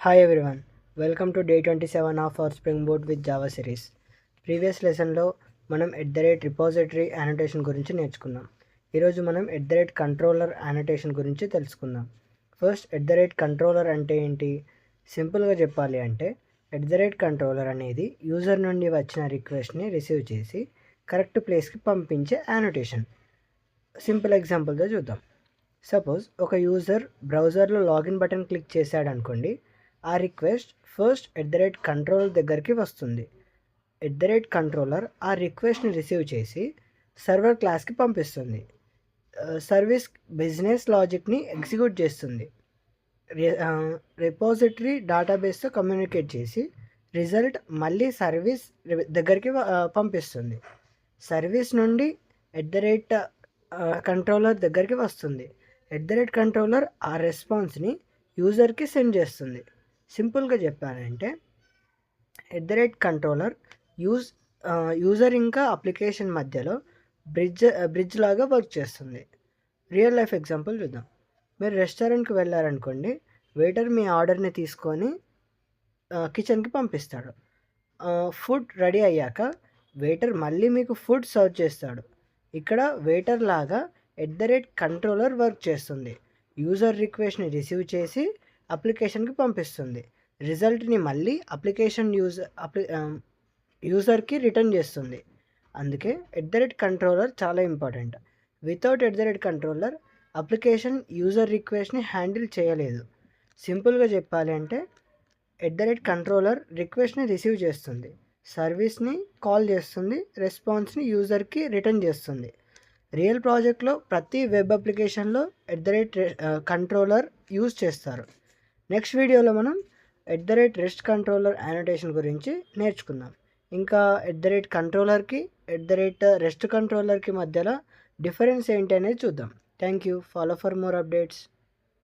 Hi everyone, welcome to day 27 of our Springboard with Java series. Previous లెసన్లో మనం repository annotation గురించి నేర్చుకున్నాం. ఈరోజు మనం కంట్రోలర్ యానోటేషన్ గురించి తెలుసుకుందాం. ఫస్ట్ కంట్రోలర్ అంటే ఏంటి? సింపుల్గా చెప్పాలి అంటే కంట్రోలర్ అనేది యూజర్ నుండి వచ్చిన రిక్వెస్ట్ని రిసీవ్ చేసి కరెక్ట్ ప్లేస్కి పంపించే యానోటేషన్. సింపుల్ ఎగ్జాంపుల్తో చూద్దాం. సపోజ్ ఒక యూజర్ బ్రౌజర్లో లాగిన్ బటన్ క్లిక్ చేశాడు అనుకోండి, ఆ రిక్వెస్ట్ ఫస్ట్ కంట్రోలర్ దగ్గరికి వస్తుంది. కంట్రోలర్ ఆ రిక్వెస్ట్ని రిసీవ్ చేసి సర్వర్ క్లాస్కి పంపిస్తుంది. సర్వీస్ బిజినెస్ లాజిక్ని ఎగ్జిక్యూట్ చేస్తుంది. రిపాజిటరీ డేటాబేస్తో కమ్యూనికేట్ చేసి రిజల్ట్ మళ్ళీ సర్వీస్ దగ్గరికి పంపిస్తుంది. సర్వీస్ నుండి కంట్రోలర్ దగ్గరికి వస్తుంది. కంట్రోలర్ ఆ రెస్పాన్స్ని యూజర్కి సెండ్ చేస్తుంది. సింపుల్గా చెప్పానంటే కంట్రోలర్ యూజర్ ఇంకా అప్లికేషన్ మధ్యలో బ్రిడ్జ్ లాగా వర్క్ చేస్తుంది. రియల్ లైఫ్ ఎగ్జాంపుల్ చూద్దాం. మీరు రెస్టారెంట్కి వెళ్ళారనుకోండి, వెయిటర్ మీ ఆర్డర్ని తీసుకొని కిచెన్కి పంపిస్తాడు. ఫుడ్ రెడీ అయ్యాక వెయిటర్ మళ్ళీ మీకు ఫుడ్ సర్వ్ చేస్తాడు. ఇక్కడ వెయిటర్ లాగా కంట్రోలర్ వర్క్ చేస్తుంది. యూజర్ రిక్వెస్ట్ని రిసీవ్ చేసి అప్లికేషన్కి పంపిస్తుంది. రిజల్ట్ని మళ్ళీ అప్లికేషన్ యూజర్కి రిటర్న్ చేస్తుంది. అందుకే కంట్రోలర్ చాలా important. Without controller application user రిక్వెస్ట్ని హ్యాండిల్ చేయలేదు. సింపుల్గా చెప్పాలి అంటే కంట్రోలర్ రిక్వెస్ట్ని రిసీవ్ చేస్తుంది, సర్వీస్ని కాల్ చేస్తుంది, రెస్పాన్స్ని యూజర్కి రిటర్న్ చేస్తుంది. రియల్ ప్రాజెక్ట్లో ప్రతి వెబ్ అప్లికేషన్లో కంట్రోలర్ యూజ్ చేస్తారు. నెక్స్ట్ వీడియోలో మనం రెస్ట్ కంట్రోలర్ యానోటేషన్ గురించి నేర్చుకుందాం. ఇంకా కంట్రోలర్కి రెస్ట్ కంట్రోలర్కి మధ్యలో డిఫరెన్స్ ఏంటి అనేది చూద్దాం. Thank you. Follow for more updates.